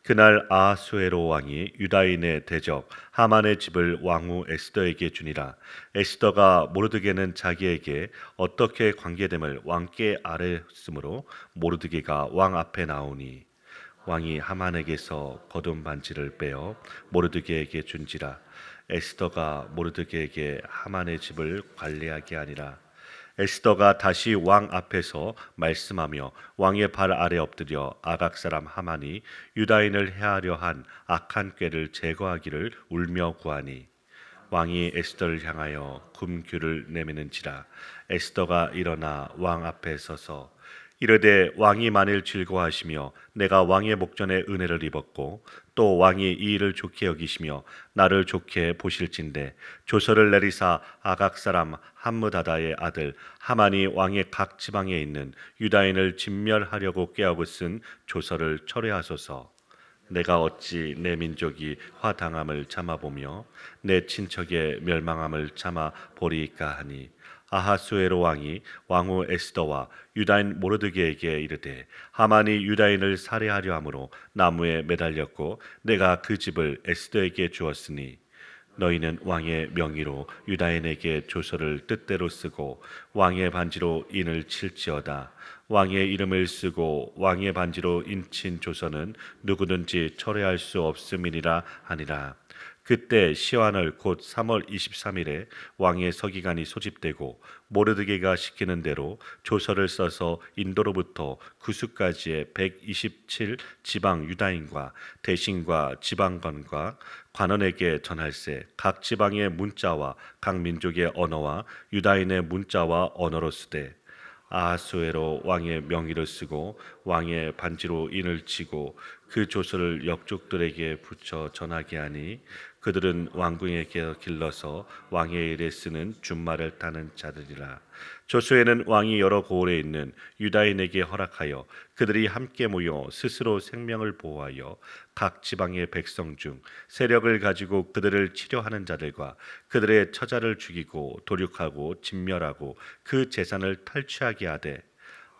그날 아하수에로 왕이 유다인의 대적 하만의 집을 왕후 에스더에게 주니라. 에스더가 모르드게는 자기에게 어떻게 관계됨을 왕께 아뢰었으므로 모르드게가 왕 앞에 나오니 왕이 하만에게서 거둔 반지를 빼어 모르드게에게 준지라. 에스더가 모르드게에게 하만의 집을 관리하게 하니라. 에스더가 다시 왕 앞에서 말씀하며 왕의 발 아래 엎드려 아각 사람 하만이 유다인을 해하려 한 악한 꾀를 제거하기를 울며 구하니 왕이 에스더를 향하여 금규를 내미는지라. 에스더가 일어나 왕 앞에 서서 이르되 왕이 만일 즐거워하시며 내가 왕의 목전에 은혜를 입었고 또 왕이 이 일을 좋게 여기시며 나를 좋게 보실진대 조서를 내리사 아각 사람 함므다다의 아들 하만이 왕의 각 지방에 있는 유다인을 진멸하려고 꾀하고 쓴 조서를 철회하소서. 내가 어찌 내 민족이 화당함을 참아보며 내 친척의 멸망함을 참아 보리이까 하니 아하수에로 왕이 왕후 에스더와 유다인 모르드게에게 이르되 하만이 유다인을 살해하려 함으로 나무에 매달렸고 내가 그 집을 에스더에게 주었으니 너희는 왕의 명의로 유다인에게 조서를 뜻대로 쓰고 왕의 반지로 인을 칠지어다. 왕의 이름을 쓰고 왕의 반지로 인친 조서는 누구든지 철회할 수 없음이니라 하니라. 그때 시완을 곧 3월 23일에 왕의 서기관이 소집되고 모르드게가 시키는 대로 조서를 써서 인도로부터 구스까지의 127 지방 유다인과 대신과 지방관과 관원에게 전할세. 각 지방의 문자와 각 민족의 언어와 유다인의 문자와 언어로 쓰되 아하수에로 왕의 명의를 쓰고 왕의 반지로 인을 치고 그 조서를 역족들에게 붙여 전하게 하니 그들은 왕궁에게 길러서 왕의 일에 쓰는 준말을 타는 자들이라. 조서에는 왕이 여러 고을에 있는 유다인에게 허락하여 그들이 함께 모여 스스로 생명을 보호하여 각 지방의 백성 중 세력을 가지고 그들을 치료하는 자들과 그들의 처자를 죽이고 도륙하고 진멸하고 그 재산을 탈취하게 하되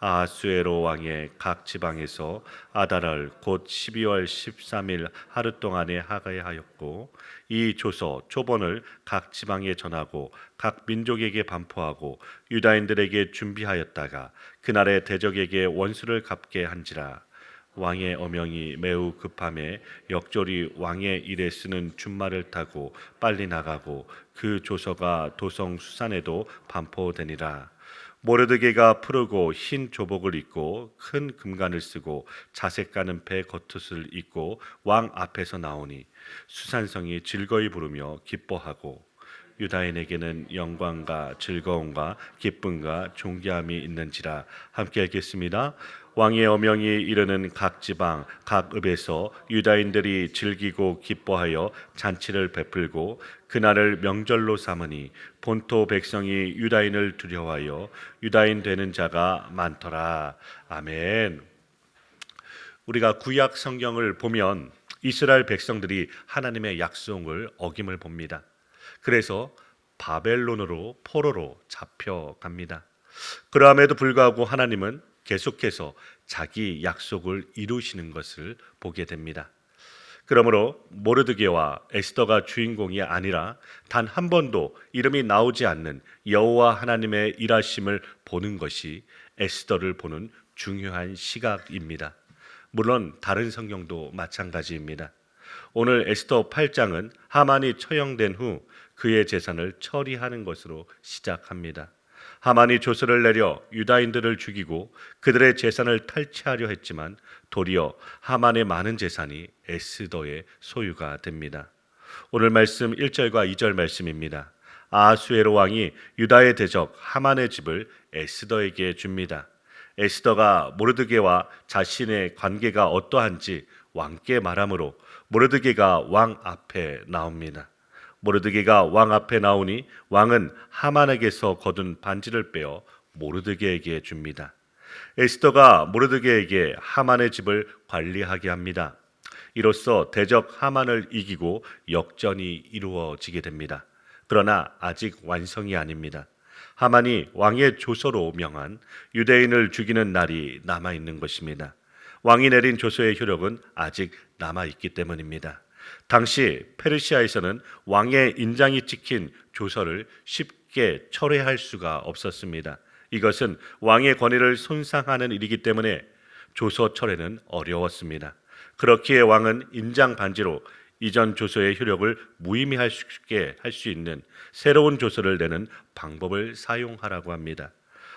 아하수에로 왕의 각 지방에서 아달월 곧 12월 13일 하루 동안에 하가하였고 이 조서 초본을 각 지방에 전하고 각 민족에게 반포하고 유다인들에게 준비하였다가 그날의 대적에게 원수를 갚게 한지라. 왕의 어명이 매우 급함에 역졸이 왕의 일에 쓰는 준말을 타고 빨리 나가고 그 조서가 도성 수산에도 반포되니라. 모르드게가 푸르고 흰 조복을 입고 큰 금관을 쓰고 자색 가는 배 겉옷을 입고 왕 앞에서 나오니 수산성이 즐거이 부르며 기뻐하고 유다인에게는 영광과 즐거움과 기쁨과 존귀함이 있는지라. 함께 읽겠습니다. 왕의 어명이 이르는 각 지방 각 읍에서 유다인들이 즐기고 기뻐하여 잔치를 베풀고 그날을 명절로 삼으니 본토 백성이 유다인을 두려워하여 유다인 되는 자가 많더라. 아멘. 우리가 구약 성경을 보면 이스라엘 백성들이 하나님의 약속을 어김을 봅니다. 그래서 바벨론으로 포로로 잡혀갑니다. 그럼에도 불구하고 하나님은 계속해서 자기 약속을 이루시는 것을 보게 됩니다. 그러므로 모르드게와 에스더가 주인공이 아니라 단 한 번도 이름이 나오지 않는 여호와 하나님의 일하심을 보는 것이 에스더를 보는 중요한 시각입니다. 물론 다른 성경도 마찬가지입니다. 오늘 에스더 8장은 하만이 처형된 후 그의 재산을 처리하는 것으로 시작합니다. 하만이 조서를 내려 유다인들을 죽이고 그들의 재산을 탈취하려 했지만 도리어 하만의 많은 재산이 에스더의 소유가 됩니다. 오늘 말씀 1절과 2절 말씀입니다. 아하수에로 왕이 유다의 대적 하만의 집을 에스더에게 줍니다. 에스더가 모르드게와 자신의 관계가 어떠한지 왕께 말하므로 모르드게가 왕 앞에 나옵니다. 모르드게가 왕 앞에 나오니 왕은 하만에게서 거둔 반지를 빼어 모르드게에게 줍니다. 에스더가 모르드게에게 하만의 집을 관리하게 합니다. 이로써 대적 하만을 이기고 역전이 이루어지게 됩니다. 그러나 아직 완성이 아닙니다. 하만이 왕의 조서로 명한 유대인을 죽이는 날이 남아있는 것입니다. 왕이 내린 조서의 효력은 아직 남아있기 때문입니다. 당시 페르시아에서는 왕의 인장이 찍힌 조서를 쉽게 철회할 수가 없었습니다. 이것은 왕의 권위를 손상하는 일이기 때문에 조서 철회는 어려웠습니다. 그렇기에 왕은 인장 반지로 이전 조서의 효력을 무의미하게 할 수 있는 새로운 조서를 내는 방법을 사용하라고 합니다.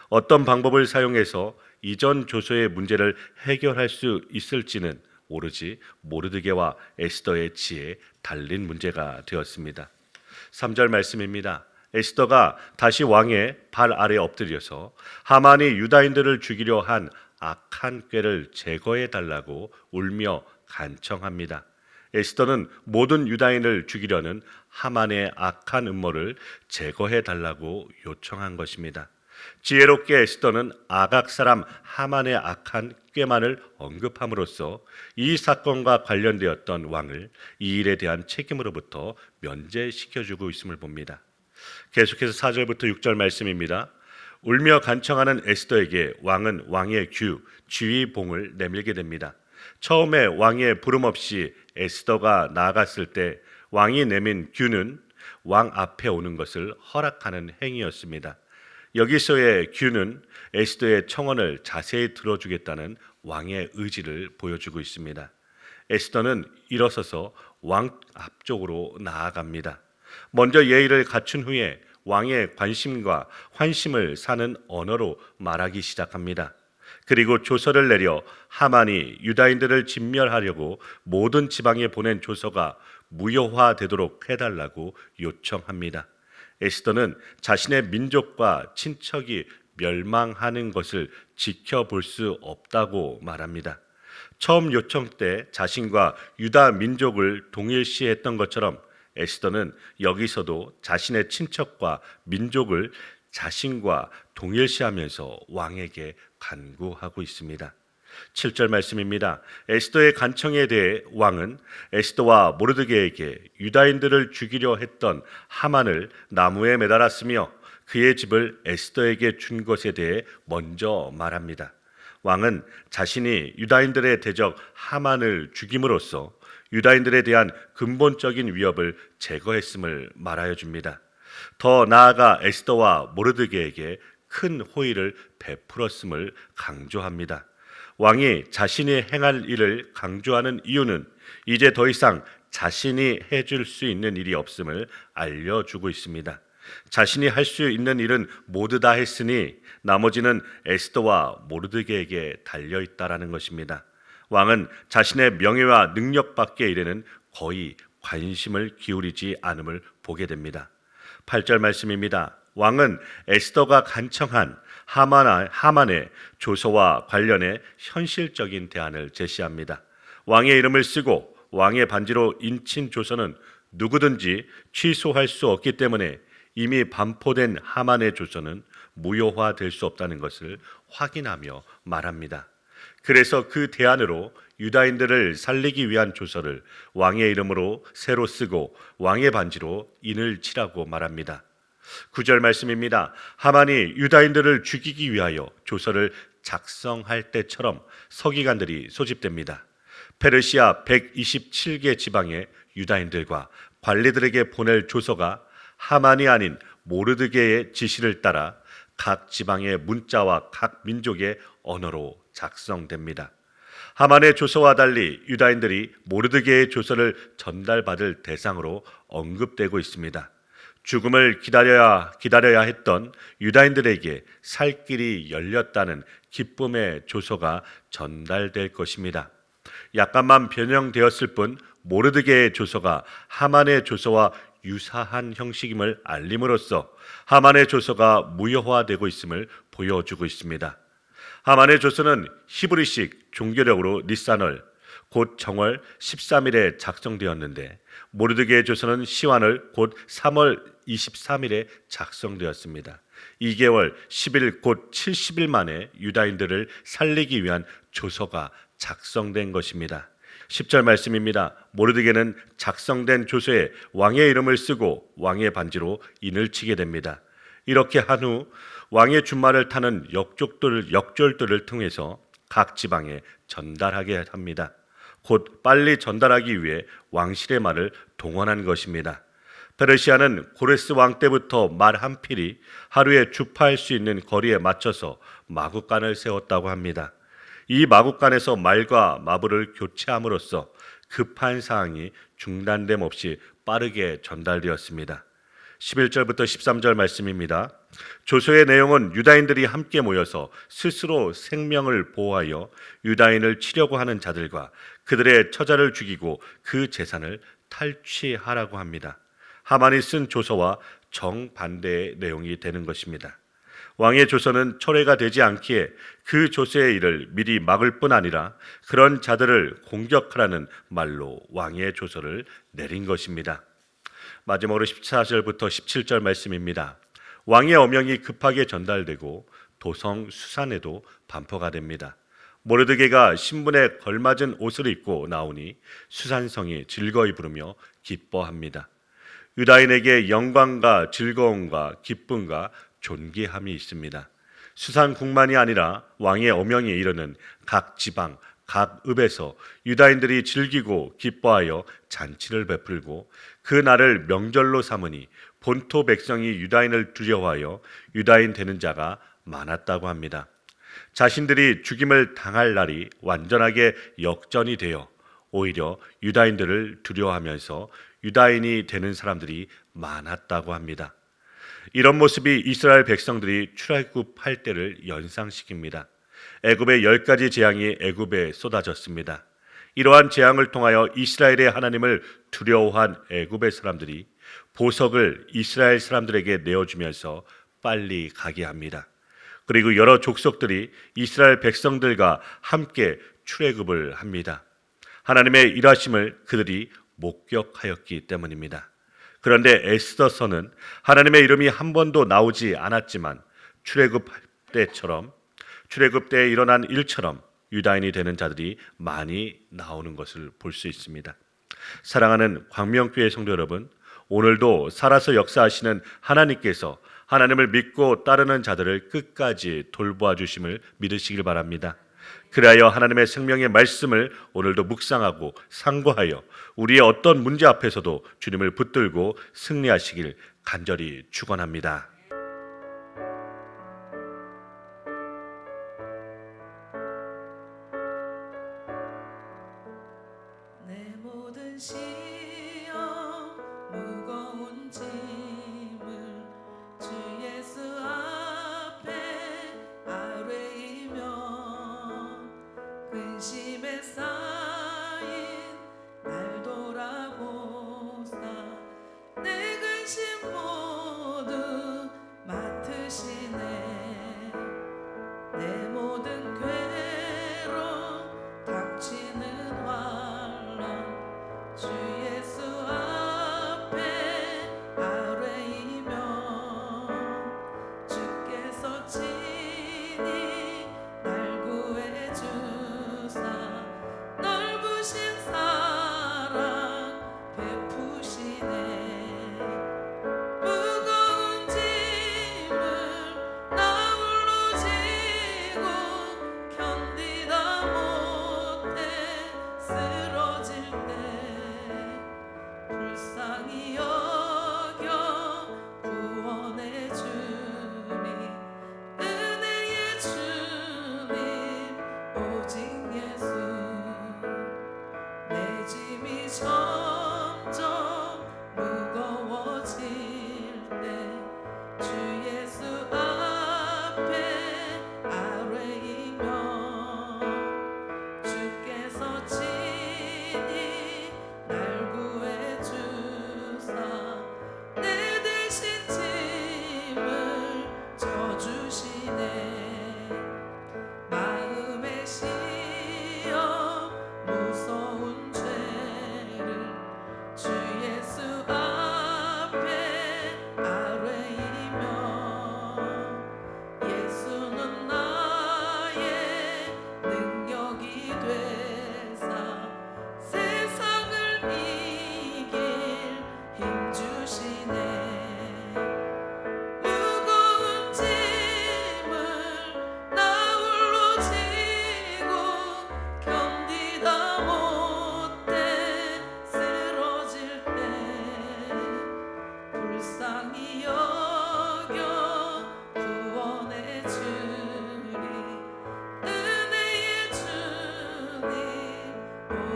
어떤 방법을 사용해서 이전 조서의 문제를 해결할 수 있을지는 오로지 모르드게와 에스더의 지혜에 달린 문제가 되었습니다. 3절 말씀입니다. 에스더가 다시 왕의 발 아래 엎드려서 하만이 유다인들을 죽이려 한 악한 꾀를 제거해 달라고 울며 간청합니다. 에스더는 모든 유다인을 죽이려는 하만의 악한 음모를 제거해 달라고 요청한 것입니다. 지혜롭게 에스더는 아각 사람 하만의 악한 꾀만을 언급함으로써 이 사건과 관련되었던 왕을 이 일에 대한 책임으로부터 면제시켜주고 있음을 봅니다. 계속해서 4절부터 6절 말씀입니다. 울며 간청하는 에스더에게 왕은 왕의 지휘봉을 내밀게 됩니다. 처음에 왕의 부름 없이 에스더가 나아갔을 때 왕이 내민 규는 왕 앞에 오는 것을 허락하는 행위였습니다. 여기서의 규는 에스더의 청원을 자세히 들어주겠다는 왕의 의지를 보여주고 있습니다. 에스더는 일어서서 왕 앞쪽으로 나아갑니다. 먼저 예의를 갖춘 후에 왕의 관심과 환심을 사는 언어로 말하기 시작합니다. 그리고 조서를 내려 하만이 유다인들을 진멸하려고 모든 지방에 보낸 조서가 무효화되도록 해달라고 요청합니다. 에스더는 자신의 민족과 친척이 멸망하는 것을 지켜볼 수 없다고 말합니다. 처음 요청 때 자신과 유다 민족을 동일시했던 것처럼 에스더는 여기서도 자신의 친척과 민족을 자신과 동일시하면서 왕에게 간구하고 있습니다. 7절 말씀입니다. 에스더의 간청에 대해 왕은 에스더와 모르드게에게 유다인들을 죽이려 했던 하만을 나무에 매달았으며 그의 집을 에스더에게 준 것에 대해 먼저 말합니다. 왕은 자신이 유다인들의 대적 하만을 죽임으로써 유다인들에 대한 근본적인 위협을 제거했음을 말하여 줍니다. 더 나아가 에스더와 모르드게에게 큰 호의를 베풀었음을 강조합니다. 왕이 자신이 행할 일을 강조하는 이유는 이제 더 이상 자신이 해줄 수 있는 일이 없음을 알려주고 있습니다. 자신이 할 수 있는 일은 모두 다 했으니 나머지는 에스더와 모르드게에게 달려있다라는 것입니다. 왕은 자신의 명예와 능력밖에 일에는 거의 관심을 기울이지 않음을 보게 됩니다. 8절 말씀입니다. 왕은 에스더가 간청한 하만의 조서와 관련해 현실적인 대안을 제시합니다. 왕의 이름을 쓰고 왕의 반지로 인친 조서는 누구든지 취소할 수 없기 때문에 이미 반포된 하만의 조서는 무효화될 수 없다는 것을 확인하며 말합니다. 그래서 그 대안으로 유다인들을 살리기 위한 조서를 왕의 이름으로 새로 쓰고 왕의 반지로 인을 치라고 말합니다. 9절 말씀입니다. 하만이 유다인들을 죽이기 위하여 조서를 작성할 때처럼 서기관들이 소집됩니다. 페르시아 127개 지방의 유다인들과 관리들에게 보낼 조서가 하만이 아닌 모르드게의 지시를 따라 각 지방의 문자와 각 민족의 언어로 작성됩니다. 하만의 조서와 달리 유다인들이 모르드게의 조서를 전달받을 대상으로 언급되고 있습니다. 죽음을 기다려야 했던 유다인들에게 살 길이 열렸다는 기쁨의 조서가 전달될 것입니다. 약간만 변형되었을 뿐 모르드게의 조서가 하만의 조서와 유사한 형식임을 알림으로써 하만의 조서가 무효화되고 있음을 보여주고 있습니다. 하만의 조서는 히브리식 종교력으로 니산월 곧 정월 13일에 작성되었는데 모르드게의 조서는 시완월 곧 3월 23일에 작성되었습니다. 2개월 10일 곧 70일 만에 유다인들을 살리기 위한 조서가 작성된 것입니다. 10절 말씀입니다. 모르드게는 작성된 조서에 왕의 이름을 쓰고 왕의 반지로 인을 치게 됩니다. 이렇게 한 후 왕의 준말을 타는 역절들을 통해서 각 지방에 전달하게 합니다. 곧 빨리 전달하기 위해 왕실의 말을 동원한 것입니다. 페르시아는 고레스 왕 때부터 말 한 필이 하루에 주파할 수 있는 거리에 맞춰서 마구간을 세웠다고 합니다. 이 마구간에서 말과 마부를 교체함으로써 급한 사항이 중단됨 없이 빠르게 전달되었습니다. 11절부터 13절 말씀입니다. 조서의 내용은 유다인들이 함께 모여서 스스로 생명을 보호하여 유다인을 치려고 하는 자들과 그들의 처자를 죽이고 그 재산을 탈취하라고 합니다. 하만이 쓴 조서와 정반대의 내용이 되는 것입니다. 왕의 조서는 철회가 되지 않기에 그 조서의 일을 미리 막을 뿐 아니라 그런 자들을 공격하라는 말로 왕의 조서를 내린 것입니다. 마지막으로 14절부터 17절 말씀입니다. 왕의 어명이 급하게 전달되고 도성 수산에도 반포가 됩니다. 모르드게가 신분에 걸맞은 옷을 입고 나오니 수산성이 즐거이 부르며 기뻐합니다. 유다인에게 영광과 즐거움과 기쁨과 존귀함이 있습니다. 수산국만이 아니라 왕의 어명이 이르는 각 지방, 각 읍에서 유다인들이 즐기고 기뻐하여 잔치를 베풀고 그 날을 명절로 삼으니 본토 백성이 유다인을 두려워하여 유다인 되는 자가 많았다고 합니다. 자신들이 죽임을 당할 날이 완전하게 역전이 되어 오히려 유다인들을 두려워하면서 유다인이 되는 사람들이 많았다고 합니다. 이런 모습이 이스라엘 백성들이 출애굽할 때를 연상시킵니다. 애굽의 10가지 재앙이 애굽에 쏟아졌습니다. 이러한 재앙을 통하여 이스라엘의 하나님을 두려워한 애굽의 사람들이 보석을 이스라엘 사람들에게 내어주면서 빨리 가게 합니다. 그리고 여러 족속들이 이스라엘 백성들과 함께 출애굽을 합니다. 하나님의 일하심을 그들이 목격하였기 때문입니다. 그런데 에스더서는 하나님의 이름이 한 번도 나오지 않았지만 출애굽 때에 일어난 일처럼 유다인이 되는 자들이 많이 나오는 것을 볼 수 있습니다. 사랑하는 광명교회 성도 여러분, 오늘도 살아서 역사하시는 하나님께서 하나님을 믿고 따르는 자들을 끝까지 돌보아 주심을 믿으시길 바랍니다. 그리하여 하나님의 생명의 말씀을 오늘도 묵상하고 상고하여 우리의 어떤 문제 앞에서도 주님을 붙들고 승리하시길 간절히 축원합니다. 내 모든 시험 무거운 짐을 주 예수 앞에 아뢰이며 근심에 쌓인 날 돌아보사 내 근심 모두 맡으시네. 내 모든 괴로움 닥치는 환난 주 예수 앞에 아뢰이며 주께서 친히 날 구해 주사 널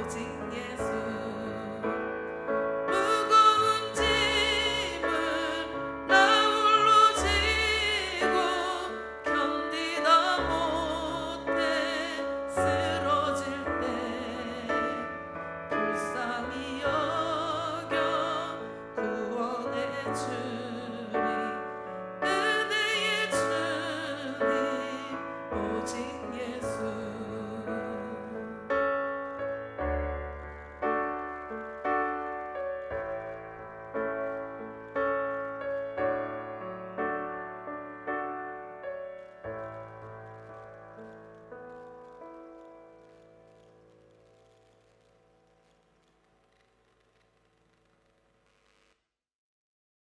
징